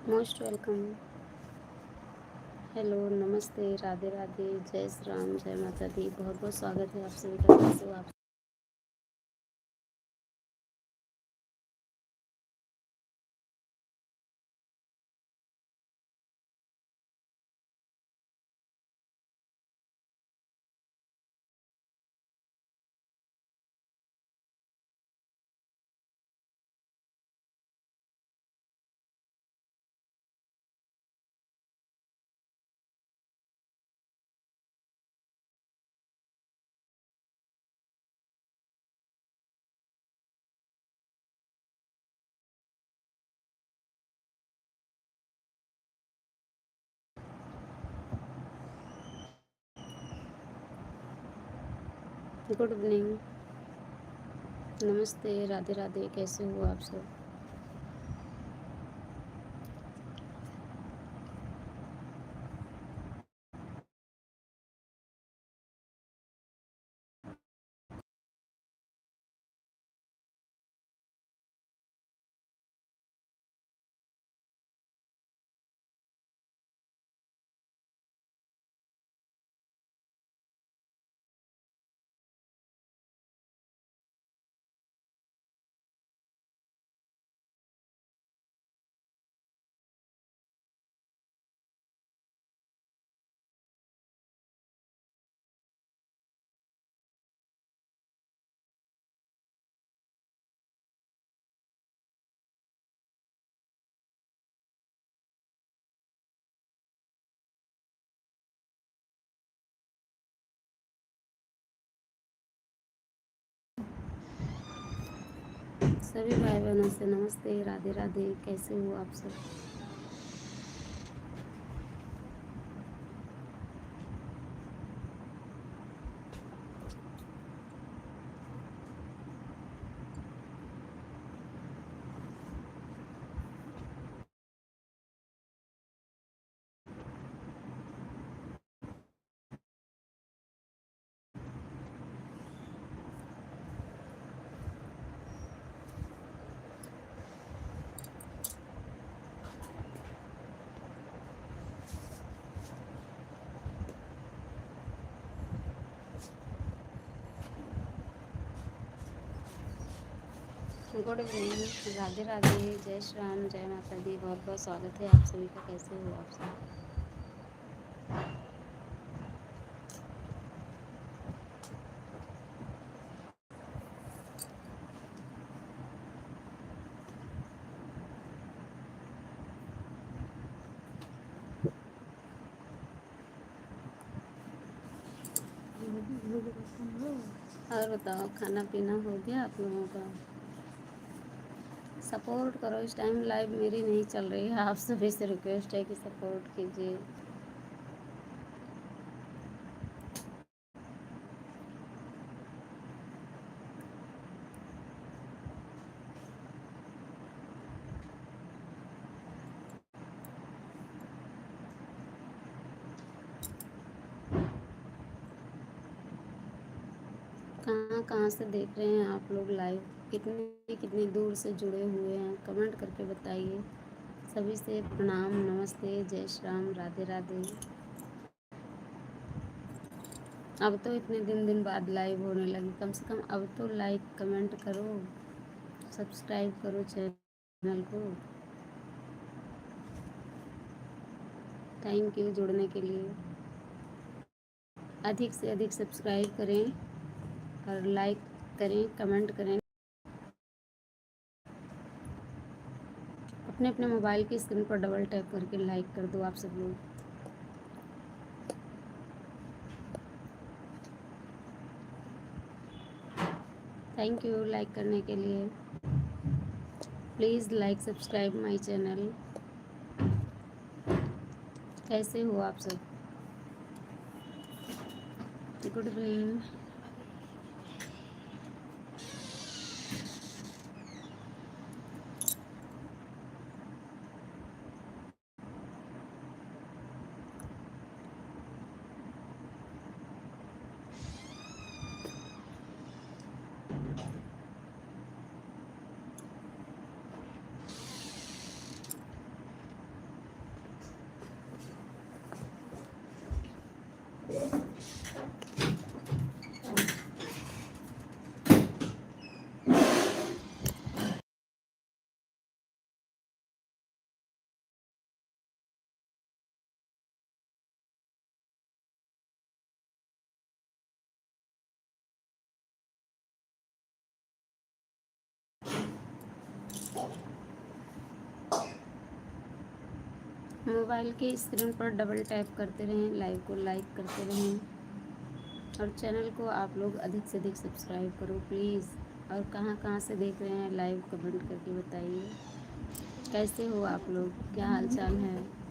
Most welcome. Hello, नमस्ते, राधे राधे, जय श्री राम, जय माता दी। बहुत बहुत स्वागत है आप सभी का। कैसे हो आप? गुड इवनिंग, नमस्ते, राधे राधे। कैसे हो आप सब? सभी भाई बहनों से नमस्ते, राधे राधे। कैसे हो आप सब? गुड इवनिंग, राधे राधे, जय श्री राम, जय माता दी। बहुत बहुत स्वागत है आप सभी का। कैसे हो आप सब? और बताओ, खाना पीना हो गया आप लोगों का? सपोर्ट करो। इस टाइम लाइव मेरी नहीं चल रही है। आप सभी से रिक्वेस्ट है कि सपोर्ट कीजिए। कहाँ कहाँ से देख रहे हैं आप लोग लाइव? कितनी कितनी दूर से जुड़े हुए हैं? कमेंट करके बताइए। सभी से प्रणाम, नमस्ते, जय श्री राम, राधे राधे। अब तो इतने दिन दिन बाद लाइव होने लगी। कम से कम अब तो लाइक कमेंट करो, सब्सक्राइब करो चैनल को। थैंक यू जुड़ने के लिए। अधिक से अधिक सब्सक्राइब करें और लाइक करें, कमेंट करें। अपने अपने मोबाइल की स्क्रीन पर डबल टैप करके लाइक कर दो आप सब लोग। थैंक यू लाइक करने के लिए। Please like subscribe my channel. कैसे हो आप सब? Good evening. मोबाइल के स्क्रीन पर डबल टैप करते रहें, लाइव को लाइक करते रहें और चैनल को आप लोग अधिक से अधिक सब्सक्राइब करो प्लीज़। और कहाँ कहाँ से देख रहे हैं लाइव कमेंट करके बताइए। कैसे हो आप लोग, क्या हाल चाल है।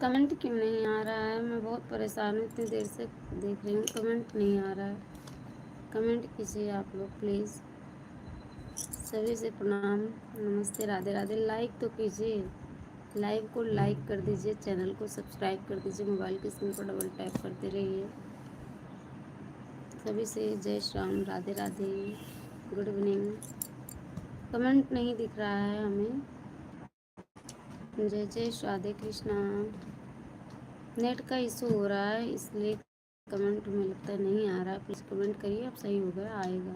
कमेंट क्यों नहीं आ रहा है, मैं बहुत परेशान हूँ, इतनी देर से देख रही हूँ कमेंट नहीं आ रहा है। कमेंट कीजिए आप लोग प्लीज़। सभी से प्रणाम, नमस्ते, राधे राधे। लाइक तो कीजिए, लाइव को लाइक कर दीजिए, चैनल को सब्सक्राइब कर दीजिए, मोबाइल की स्क्रीन पर डबल टैप करते रहिए। सभी से जय Shri Ram, Radhe Radhe, good evening. Comment नहीं दिख रहा है हमें। जय जय राधे कृष्णा। नेट का इशू हो रहा है इसलिए कमेंट में लगता है नहीं आ रहा है। प्लीज़ कमेंट करिए, अब सही हो गया, आएगा।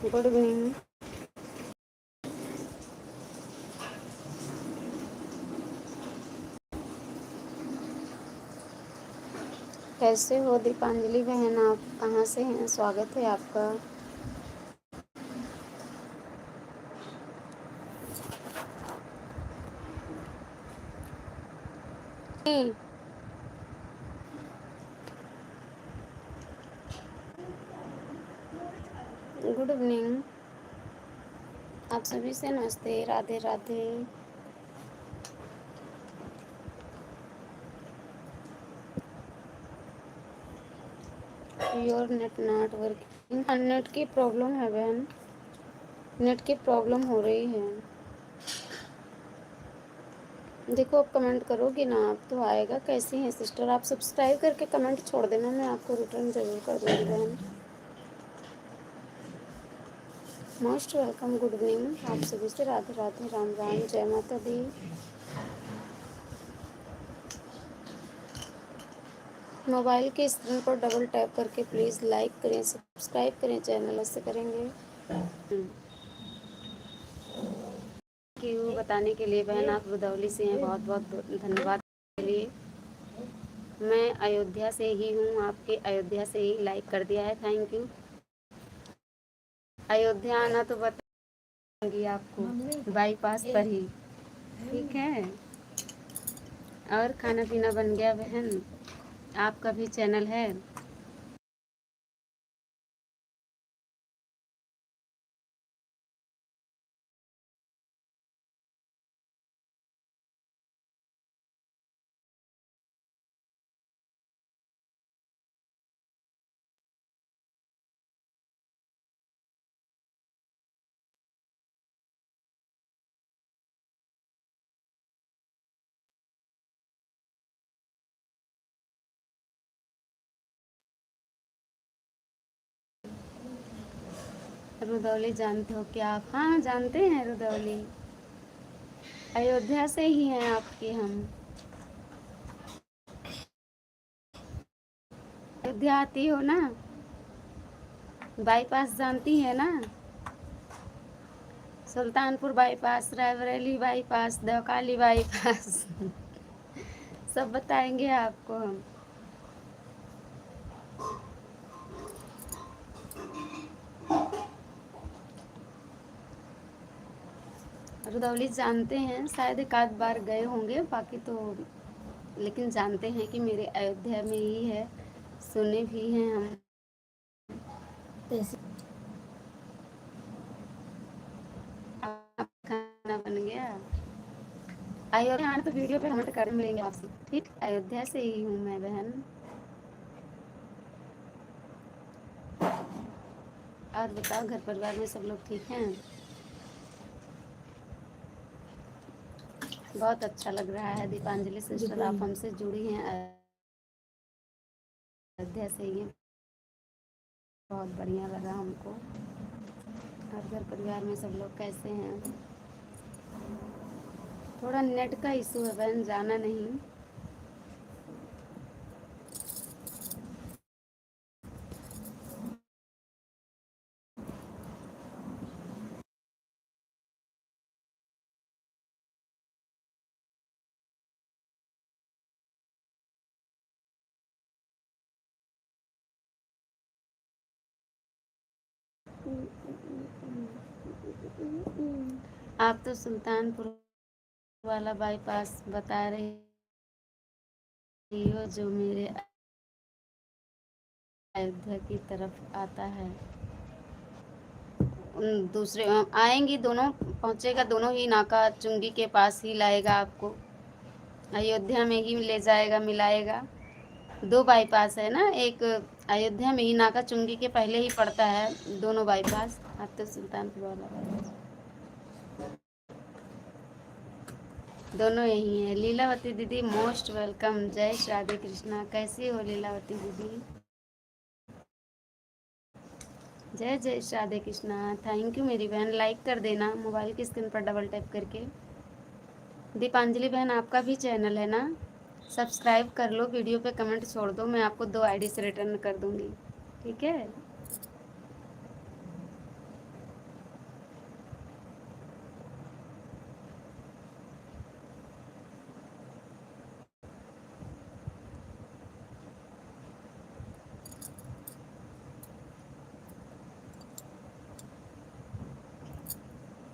Good evening. कैसे हो दीपांजलि बहन, आप कहाँ से हैं? स्वागत है आपका। गुड इवनिंग, आप सभी से नमस्ते, Radhe Radhe. Your net not working. Net की प्रॉब्लम है बहन, नेट की प्रॉब्लम हो रही है। देखो आप कमेंट करोगी ना आप तो आएगा। कैसी हैं सिस्टर? आप सब्सक्राइब करके कमेंट छोड़ देना, मैं आपको रिटर्न ज़रूर कर दूँगी बहन। मोस्ट वेलकम, गुड इवनिंग आप सभी से, राधे राधे, राम राम, जय माता दी। मोबाइल की स्क्रीन पर डबल टैप करके प्लीज़ लाइक करें, सब्सक्राइब करें चैनल, ऐसे करेंगे। क्यों बताने के लिए बहन, आप रुदौली से हैं, बहुत बहुत धन्यवाद के लिए। मैं अयोध्या से ही हूँ, आपके अयोध्या से ही लाइक कर दिया है, थैंक यू। अयोध्या आना तो बताऊंगी आपको, बाईपास पर ही, ठीक है। और खाना पीना बन गया बहन? आपका भी चैनल है? रुदौली जानते हो क्या आप? हाँ जानते हैं रुदौली, अयोध्या से ही हैं आपके हम। अयोध्या आती हो ना? बाईपास जानती है ना? Sultanpur bypass, Raebareli bypass, Devkali bypass सब बताएंगे आपको हम। रुदौली जानते हैं, शायद एक आध बार गए होंगे, बाकी तो लेकिन जानते हैं कि मेरे अयोध्या में ही है, सुने भी हैं हम। आप खाना बन गया? अयोध्या आने तो वीडियो पे कमेंट कर मिलेंगे आपसे, ठीक। अयोध्या से ही हूँ मैं बहन। और बताओ घर परिवार में सब लोग ठीक हैं? बहुत अच्छा लग रहा है दीपांजलि सिस्टर, आप हमसे जुड़ी हैं, अयोध्या से ही हैं, बहुत बढ़िया लगा हमको। और घर परिवार में सब लोग कैसे हैं? थोड़ा नेट का इशू है बहन, जाना नहीं। आप तो सुल्तानपुर वाला बाईपास बता रही हो जो मेरे अयोध्या की तरफ आता है। उन दूसरे आएंगी, दोनों पहुंचेगा, दोनों ही नाका चुंगी के पास ही लाएगा आपको, अयोध्या में ही ले जाएगा, मिलाएगा। दो बाईपास है ना, एक अयोध्या में ही नाका चुंगी के पहले ही पड़ता है, दोनों बाईपास। आप तो सुल्तानपुर वाला बाईपास, दोनों यही है। लीलावती दीदी मोस्ट वेलकम, जय राधे कृष्णा। कैसी हो लीलावती दीदी? जय जय राधे कृष्णा, थैंक यू मेरी बहन। लाइक कर देना मोबाइल की स्क्रीन पर डबल टैप करके। दीपांजलि बहन आपका भी चैनल है ना? सब्सक्राइब कर लो, वीडियो पे कमेंट छोड़ दो, मैं आपको 2 आईडी से रिटर्न कर दूंगी, ठीक है।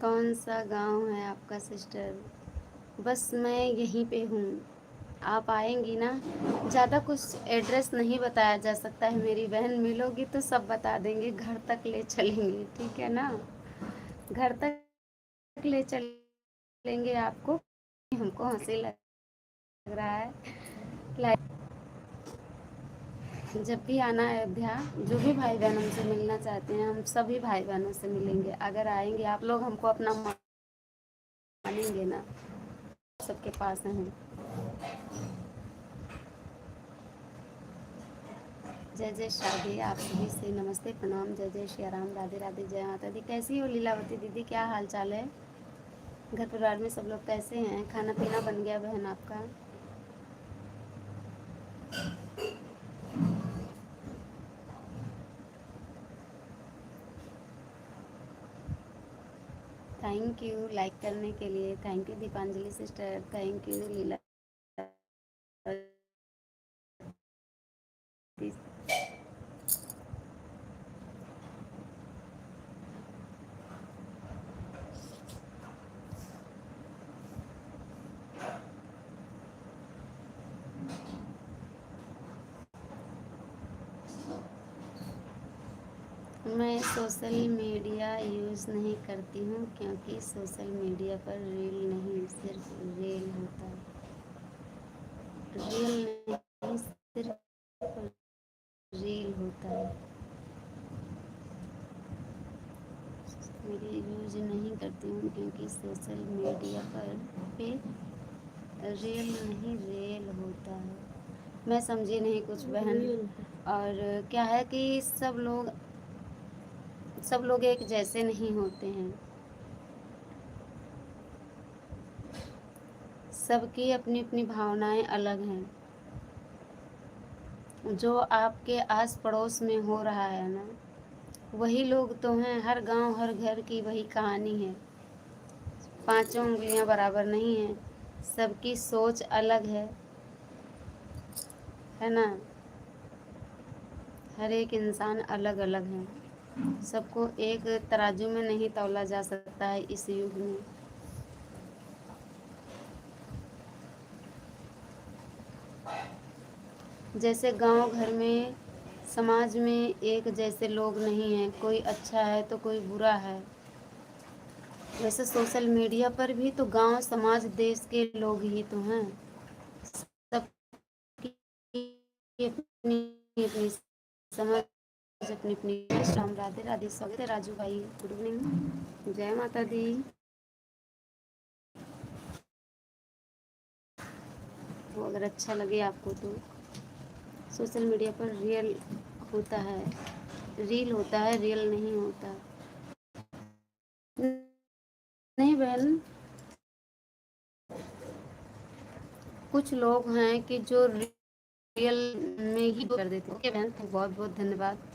कौन सा गांव है आपका सिस्टर? बस मैं यहीं पे हूँ। आप आएंगी ना? ज़्यादा कुछ एड्रेस नहीं बताया जा सकता है मेरी बहन, मिलोगी तो सब बता देंगे, घर तक ले चलेंगे, ठीक है ना? घर तक ले चलेंगे आपको। हमको हंसी लग रहा है। जब भी आना अयोध्या, जो भी भाई बहन हमसे मिलना चाहते हैं, हम सभी भाई बहनों से मिलेंगे। अगर आएंगे आप लोग, हमको अपना मानेंगे ना? सबके पास हैं हम। जय जय शादी, आप सभी से नमस्ते प्रणाम। जय जय श्री राम, राधे राधे, जय माता दी। कैसी हो लीलावती दीदी, क्या हाल चाल है? घर परिवार में सब लोग कैसे हैं? खाना पीना बन गया बहन आपका? थैंक यू लाइक करने के लिए। Thank you Deepanjali sister. Thank you Leela. मैं सोशल मीडिया यूज़ नहीं करती हूँ, क्योंकि सोशल मीडिया पर रील नहीं सिर्फ रील होता है। रील नहीं सिर्फ रील होता है। मेरी यूज नहीं करती हूँ, क्योंकि सोशल मीडिया पर पे रील नहीं रेल होता है। मैं समझी नहीं कुछ बहन। और क्या है कि सब लोग एक जैसे नहीं होते हैं। सबकी अपनी अपनी भावनाएं अलग हैं। जो आपके आस पड़ोस में हो रहा है ना, वही लोग तो हैं। हर गांव हर घर की वही कहानी है। पांचों उंगलियां बराबर नहीं हैं। सबकी सोच अलग है ना? हर एक इंसान अलग अलग है। सबको एक तराजू में नहीं तौला जा सकता है इस युग में। जैसे गांव घर में, समाज में एक जैसे लोग नहीं हैं। कोई अच्छा है तो कोई बुरा है। वैसे सोशल मीडिया पर भी तो गांव समाज देश के लोग ही तो हैं। सबकी अपनी अपनी समझ, अपनी अपनी। राम राधे राधे। स्वागत है राजू भाई, गुड इवनिंग, जय माता दी। वो अगर अच्छा लगे आपको तो सोशल मीडिया पर रियल होता है, रील होता है, रियल नहीं होता। नहीं बहन, कुछ लोग हैं कि जो रियल में ही कर देते हैं। ओके बहन, तो बहुत बहुत धन्यवाद।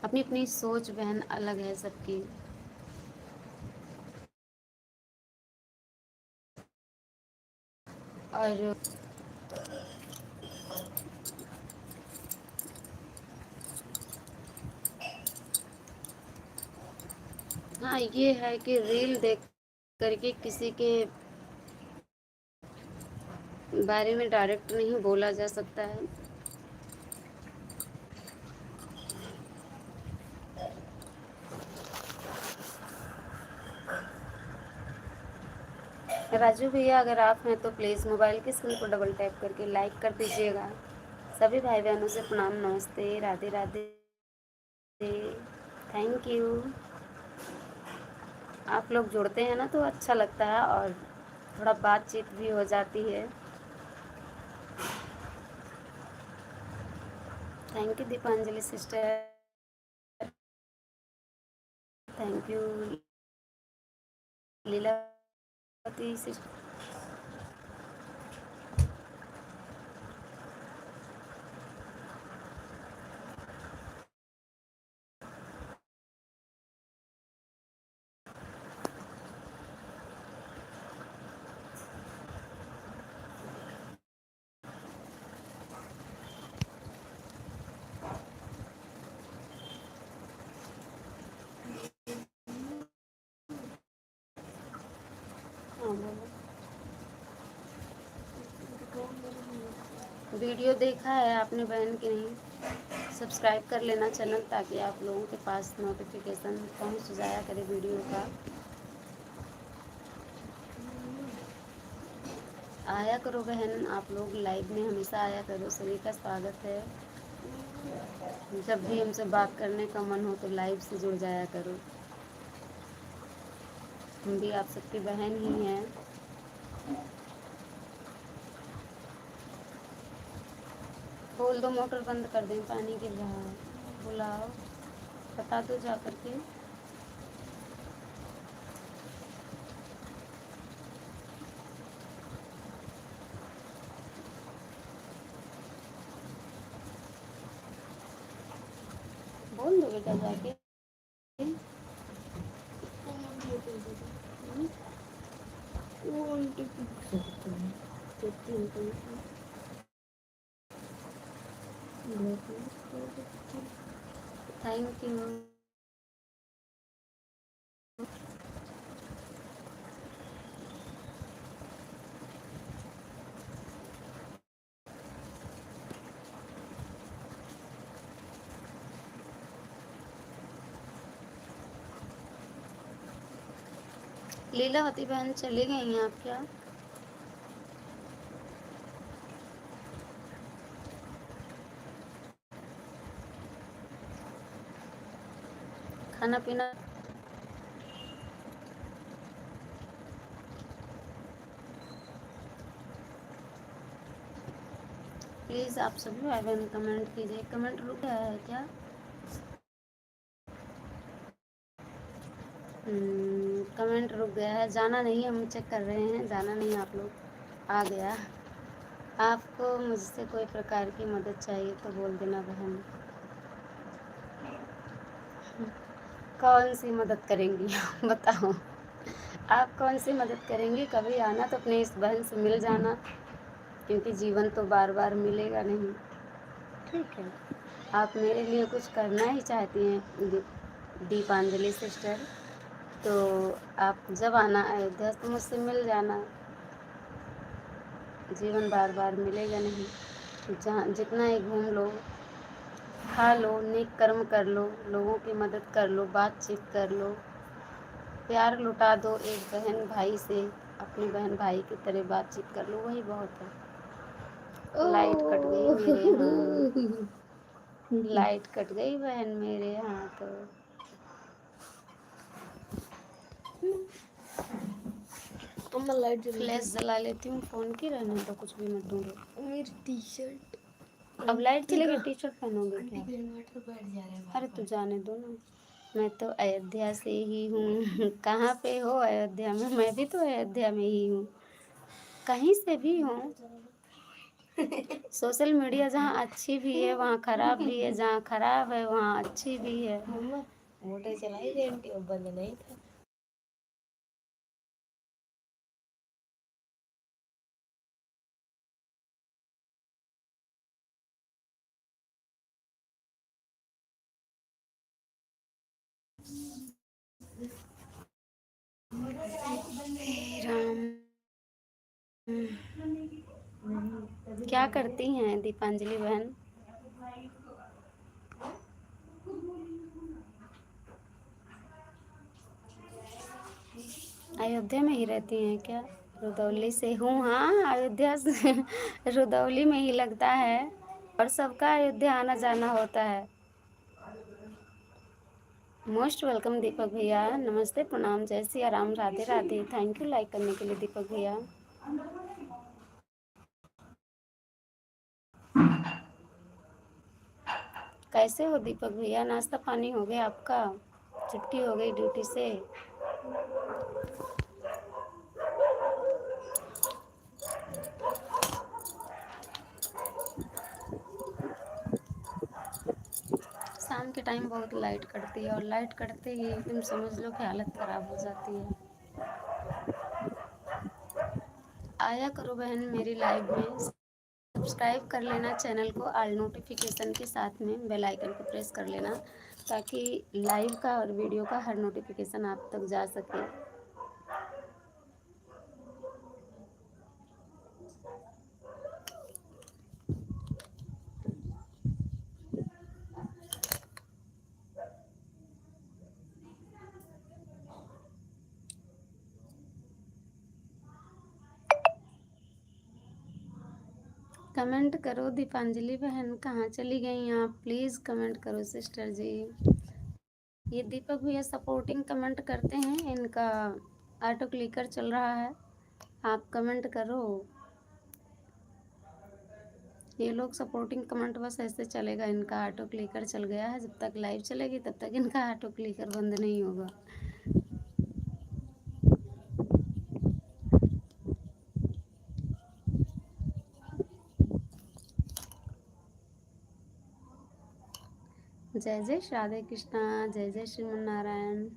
अपनी अपनी सोच बहन अलग है सबकी। और हाँ, ये है कि रील देख करके किसी के बारे में डायरेक्ट नहीं बोला जा सकता है। राजू भैया, अगर आप हैं तो प्लीज़ मोबाइल की स्क्रीन को डबल टैप करके लाइक कर दीजिएगा। सभी भाई बहनों से प्रणाम, नमस्ते, राधे राधे, थैंक यू। आप लोग जुड़ते हैं ना तो अच्छा लगता है, और थोड़ा बातचीत भी हो जाती है। Thank you Deepanjali sister. Thank you Leelavati sister. Video देखा है आपने बहन की नहीं? सब्सक्राइब कर लेना चैनल, ताकि आप लोगों के पास नोटिफिकेशन पहुंच जाया करे वीडियो का। आया करो बहन, आप लोग लाइव में हमेशा आया करो, सभी का स्वागत है। जब भी हमसे बात करने का मन हो तो लाइव से जुड़ जाया करो। हम भी आप सबकी बहन ही हैं। खोल दो, मोटर बंद कर दें, पानी गिर रहा है। बुलाओ, बता दो जा करके। बोल दो बेटा जाके। Thank you. लीलावती बहन चली गई हैं आप क्या? खाना पीना प्लीज़ आप सभी भाई बहन कमेंट कीजिए। कमेंट रुक गया है क्या? कमेंट रुक गया है, जाना नहीं, हम चेक कर रहे हैं, जाना नहीं आप लोग। आ गया। आपको मुझसे कोई प्रकार की मदद चाहिए तो बोल देना बहन। कौन सी मदद करेंगी बताओ। आप कौन सी मदद करेंगी? कभी आना तो अपने इस बहन से मिल जाना, क्योंकि जीवन तो बार बार मिलेगा नहीं। ठीक है, आप मेरे लिए कुछ करना ही चाहती हैं दीपांजलि सिस्टर, तो आप जब आना अयोध्या तो मुझसे मिल जाना। जीवन बार बार मिलेगा नहीं, जहाँ जितना ही घूम लो, खा लो, नेक कर्म कर लो, लोगों की मदद कर लो, बातचीत कर लो, प्यार लुटा दो एक बहन भाई से, अपनी बहन भाई की तरह बातचीत कर लो, वही बहुत है। लाइट कट गई मेरे यहाँ। लाइट कट गई बहन मेरे यहाँ तो। मैं लाइट फ्लैश जला लेती हूँ फ़ोन की, रहने तो कुछ भी मत ढूंढो। मेरी टी शर्ट अब लाइट चलेगी, टी शर्ट पहनोगे क्या? अरे तो जाने दो ना, मैं तो अयोध्या से ही हूँ। कहाँ पे हो अयोध्या में? मैं भी तो अयोध्या में ही हूँ, कहीं से भी हूँ। सोशल मीडिया जहाँ अच्छी भी है वहाँ खराब भी है, जहाँ खराब है वहाँ अच्छी भी है। मोटर चलाई गई, बंद नहीं था। राम, क्या करती हैं दीपांजलि बहन? अयोध्या में ही रहती हैं क्या? रुदौली से हूँ, हाँ अयोध्या से रुदौली में ही लगता है, और सबका अयोध्या आना जाना होता है। मोस्ट वेलकम दीपक भैया, नमस्ते, प्रणाम, जय Siya Ram, Radhe Radhe. Thank you like करने के लिए दीपक भैया। कैसे हो दीपक भैया? नाश्ता पानी हो गया आपका? छुट्टी हो गई ड्यूटी से? शाम के टाइम बहुत लाइट कटती है, और लाइट कटते ही तुम समझ लो कि हालत ख़राब हो जाती है। आया करो बहन मेरी लाइव में, सब्सक्राइब कर लेना चैनल को, ऑल नोटिफिकेशन के साथ में बेल आइकन को प्रेस कर लेना, ताकि लाइव का और वीडियो का हर नोटिफिकेशन आप तक जा सके। कमेंट करो दीपांजलि बहन, कहाँ चली गई आप? प्लीज़ कमेंट करो सिस्टर जी। ये दीपक भैया सपोर्टिंग कमेंट करते हैं, इनका ऑटो क्लिकर चल रहा है, आप कमेंट करो। ये लोग सपोर्टिंग कमेंट बस ऐसे चलेगा, इनका ऑटो क्लिकर चल गया है, जब तक लाइव चलेगी तब तक इनका ऑटो क्लिकर बंद नहीं होगा। जय जय राधे कृष्णा, जय जय श्रीमन नारायण।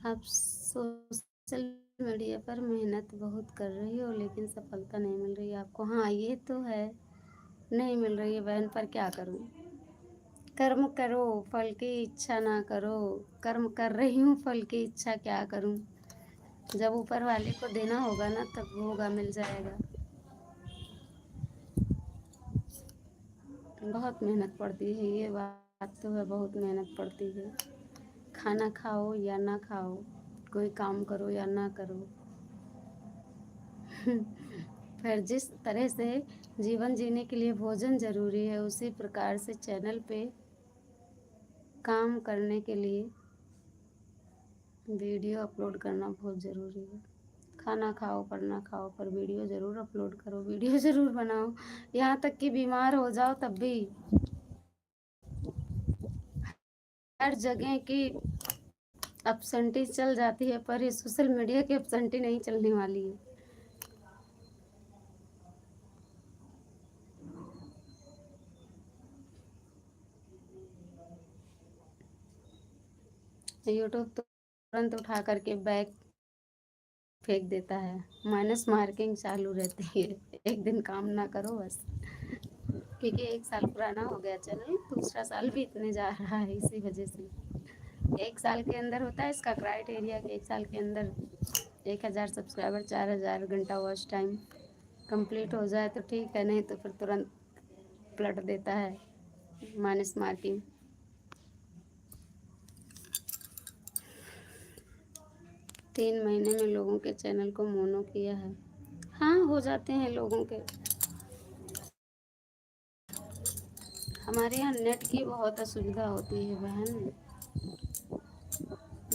आप सोशल मीडिया पर मेहनत बहुत कर रही हो लेकिन सफलता नहीं मिल रही आपको। हाँ ये तो है, नहीं मिल रही है बहन, पर क्या करूँ। कर्म करो, फल की इच्छा ना करो। कर्म कर रही हूँ, फल की इच्छा क्या करूँ। जब ऊपर वाले को देना होगा ना तब होगा, मिल जाएगा। बहुत मेहनत पड़ती है, ये बात तो है, बहुत मेहनत पड़ती है। खाना खाओ या ना खाओ, कोई काम करो या ना करो पर जिस तरह से जीवन जीने के लिए भोजन ज़रूरी है, उसी प्रकार से चैनल पे काम करने के लिए वीडियो अपलोड करना बहुत ज़रूरी है। खाना खाओ पर ना खाओ, पर वीडियो ज़रूर अपलोड करो, वीडियो ज़रूर बनाओ। यहाँ तक कि बीमार हो जाओ तब भी हर जगह की अपसेंटी चल जाती है, पर ये सोशल मीडिया की अपसेंटी नहीं चलने वाली है। यूट्यूब तो तुरंत उठा करके बैक फेंक देता है, माइनस मार्किंग चालू रहती है। एक दिन काम ना करो बस, क्योंकि 1 साल पुराना हो गया चैनल, दूसरा साल भी इतने जा रहा है इसी वजह से। 1 साल के अंदर होता है इसका क्राइटेरिया कि 1 साल के अंदर 1000 सब्सक्राइबर, 4000 घंटा वॉच टाइम कंप्लीट हो जाए तो ठीक है, नहीं तो फिर तुरंत पलट देता है माइनस मार्किंग। 3 महीने में लोगों के चैनल को मोनो किया है। हाँ हो जाते हैं लोगों के। हमारे यहाँ नेट की बहुत असुविधा होती है बहन,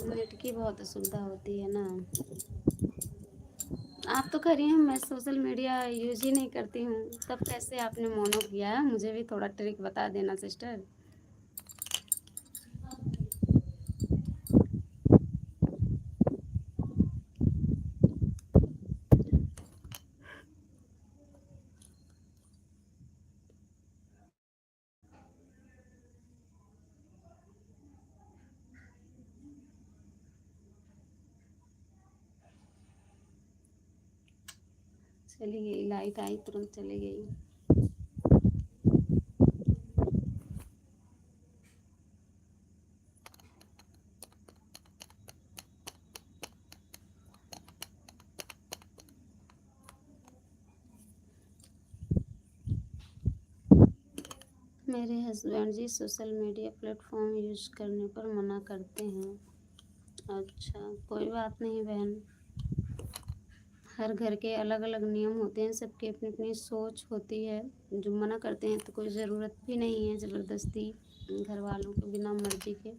नेट की बहुत असुविधा होती है ना। आप तो कह रही हैं मैं सोशल मीडिया यूज ही नहीं करती हूँ, तब कैसे आपने मोनो किया है? मुझे भी थोड़ा ट्रिक बता देना सिस्टर। चली गई लाइट, आई तुरंत चली गई। मेरे हस्बैंड जी सोशल मीडिया प्लेटफॉर्म यूज करने पर मना करते हैं। अच्छा कोई बात नहीं बहन, हर घर के अलग अलग नियम होते हैं, सबकी अपनी अपनी सोच होती है। जो मना करते हैं तो कोई ज़रूरत भी नहीं है ज़बरदस्ती घर वालों को बिना मर्जी के।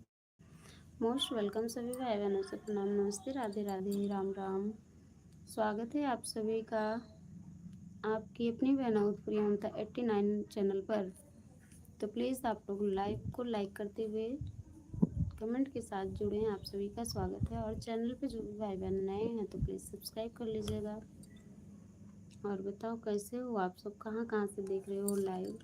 मोस्ट वेलकम सभी भाई बहनों से प्रणाम, नमस्ते, राधे राधे, राम राम। स्वागत है आप सभी का आपकी अपनी बहन उत्प्रिया ममता 89 चैनल पर। तो प्लीज़ आप लोग लाइव को लाइक करते हुए कमेंट के साथ जुड़े हैं, आप सभी का स्वागत है। और चैनल पे जो भी भाई बहन नए हैं तो प्लीज़ सब्सक्राइब कर लीजिएगा। और बताओ कैसे हो आप सब, कहाँ कहाँ से देख रहे हो लाइव?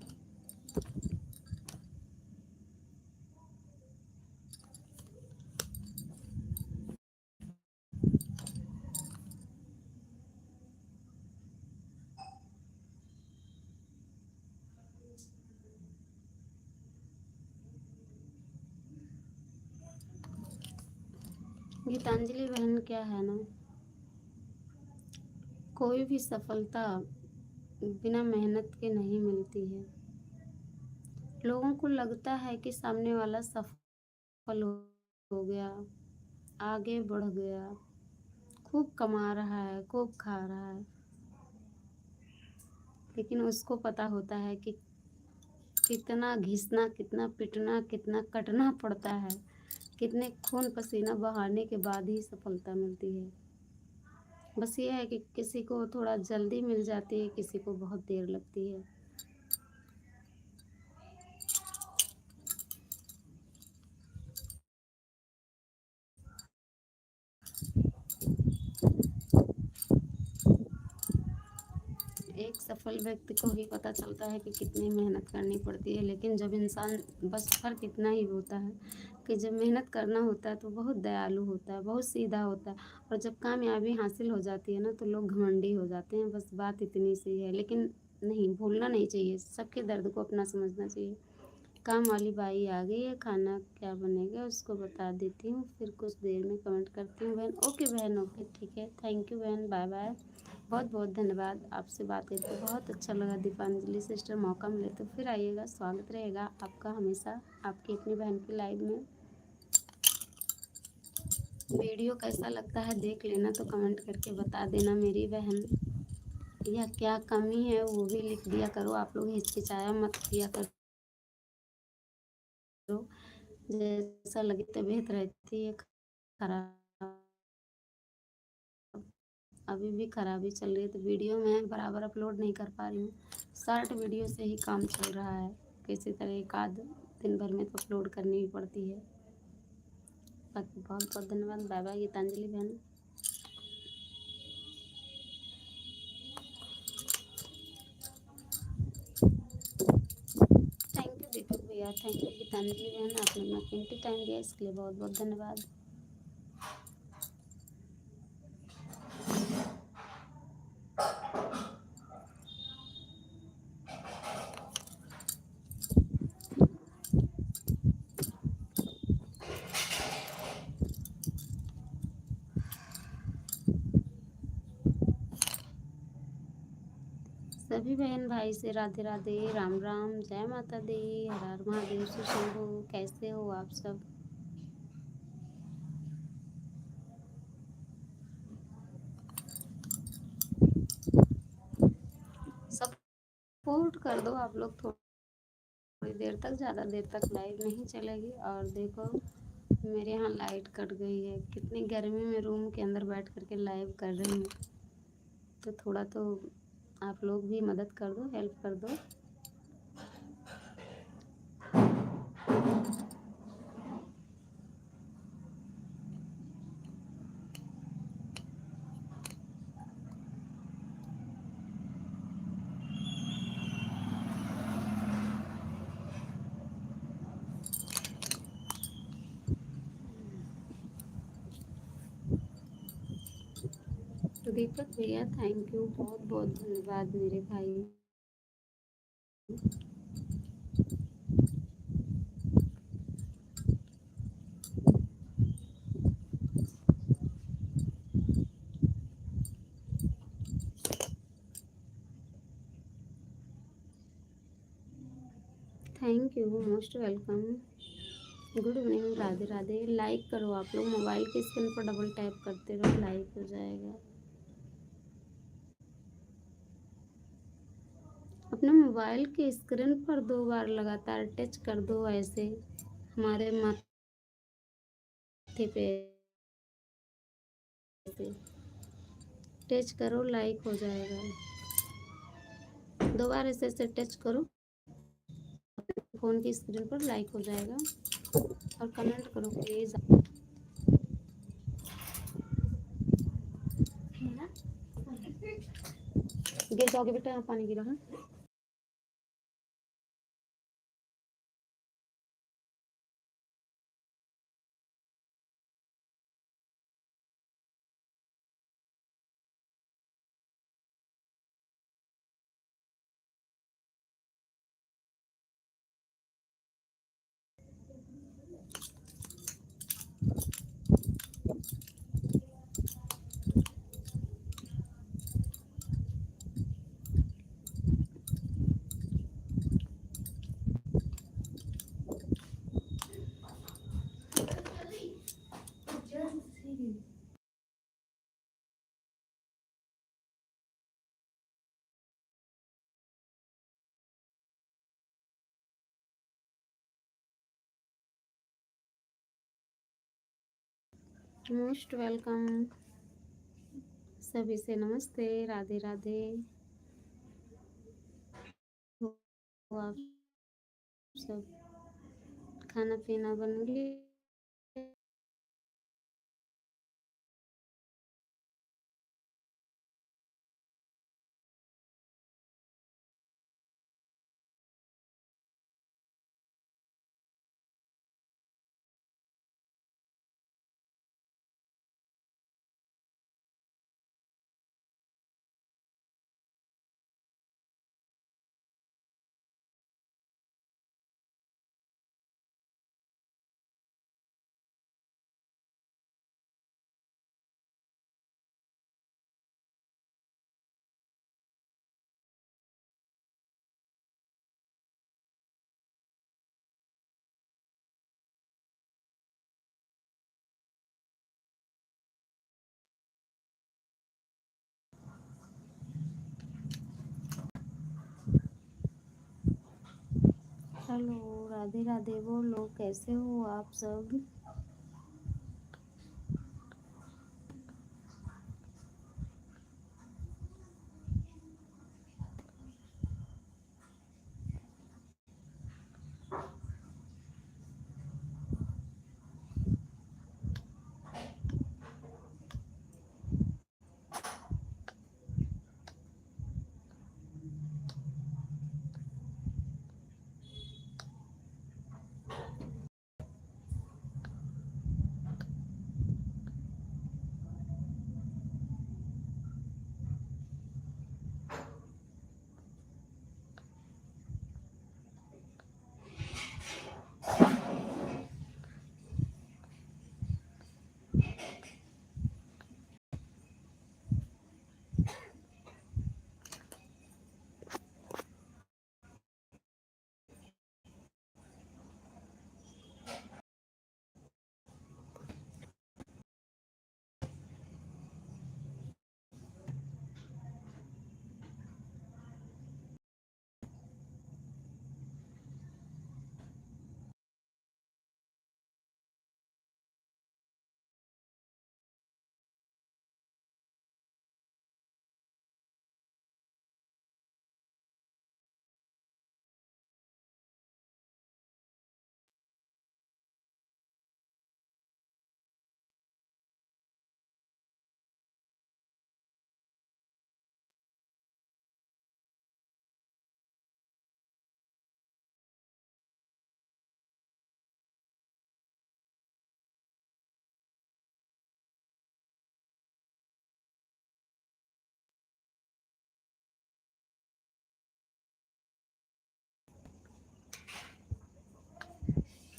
गीतांजलि बहन क्या है ना, कोई भी सफलता बिना मेहनत के नहीं मिलती है। लोगों को लगता है कि सामने वाला सफल हो गया, आगे बढ़ गया, खूब कमा रहा है, खूब खा रहा है, लेकिन उसको पता होता है कि कितना घिसना, कितना पिटना, कितना कटना पड़ता है, कितने खून पसीना बहाने के बाद ही सफलता मिलती है। बस ये है कि किसी को थोड़ा जल्दी मिल जाती है, किसी को बहुत देर लगती है। एक सफल व्यक्ति को ही पता चलता है कि कितनी मेहनत करनी पड़ती है, लेकिन जब इंसान, बस फर्क इतना ही होता है कि जब मेहनत करना होता है तो बहुत दयालु होता है, बहुत सीधा होता है, और जब कामयाबी हासिल हो जाती है ना तो लोग घमंडी हो जाते हैं। बस बात इतनी सी है, लेकिन नहीं भूलना नहीं चाहिए, सबके दर्द को अपना समझना चाहिए। काम वाली बाई आ गई है, खाना क्या बनेगा उसको बता देती हूँ, फिर कुछ देर में कमेंट करती हूँ बहन। ओके बहन, ओके ठीक है, थैंक यू बहन, बाय बाय, बहुत बहुत धन्यवाद। आपसे बात करके बहुत अच्छा लगा दीपांजलि सिस्टर, मौका मिले तो फिर आइएगा, स्वागत रहेगा आपका हमेशा आपकी अपनी बहन की लाइव में। वीडियो कैसा लगता है देख लेना, तो कमेंट करके बता देना मेरी बहन, या क्या कमी है वो भी लिख दिया करो। आप लोग हिचकिचाया मत किया करो, जैसा लगे। तबीयत रहती है खराब, अभी भी खराबी चल रही है, तो वीडियो मैं बराबर अपलोड नहीं कर पा रही हूँ। शॉर्ट वीडियो से ही काम चल रहा है, किसी तरह एक आध दिन भर में तो अपलोड करनी ही पड़ती है। बाकी बहुत बहुत धन्यवाद, बाय बाय गीतांजलि बहन। थैंक यू दीपक भैया, थैंक यू गीतांजलि बहन, आपने अपना कीमती टाइम दिया, इसके लिए बहुत बहुत धन्यवाद। सभी बहन भाई से राधे राधे, राम राम, जय माता दी, हर हर महादेव, शिव शंभू। कैसे हो आप सब? सपोर्ट कर दो आप लोग, थोड़ी देर तक, ज़्यादा देर तक लाइव नहीं चलेगी। और देखो मेरे यहाँ लाइट कट गई है, कितनी गर्मी में रूम के अंदर बैठ करके लाइव कर रही हूँ, तो थोड़ा तो आप लोग भी मदद कर दो, हेल्प कर दो। दीपक भैया थैंक यू, बहुत बहुत धन्यवाद मेरे भाई। Thank you, most welcome. Good evening, Radhe Radhe. Like करो आप लोग, मोबाइल की स्क्रीन पर डबल टैप करते रहो, लाइक हो जाएगा। अपने मोबाइल की स्क्रीन पर 2 बार लगातार टच कर दो, ऐसे हमारे माथे पे ऐसे टच करो, लाइक हो जाएगा। 2 बार ऐसे ऐसे टच करो, फ़ोन की स्क्रीन पर लाइक हो जाएगा। और कमेंट करो प्लीज़। गिर जाओगे बेटा, यहाँ पानी गिरा है। Most welcome. सभी से नमस्ते, राधे राधे। हो आप सब, खाना पीना बन गया? हेलो, राधे राधे। बोलो कैसे हो आप सब?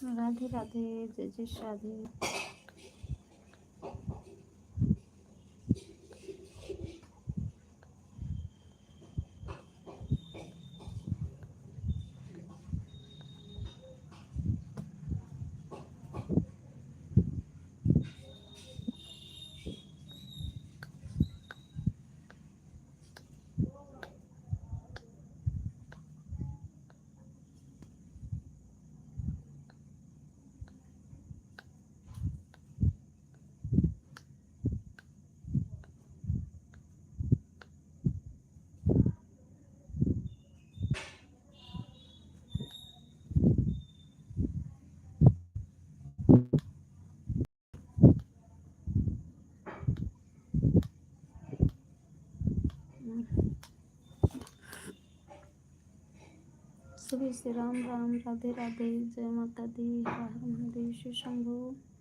राधे राधे, जय जय राधे। सभी से राम राम, राधे राधे, जय माता दी, हर हर महादेव, शिव शंभू।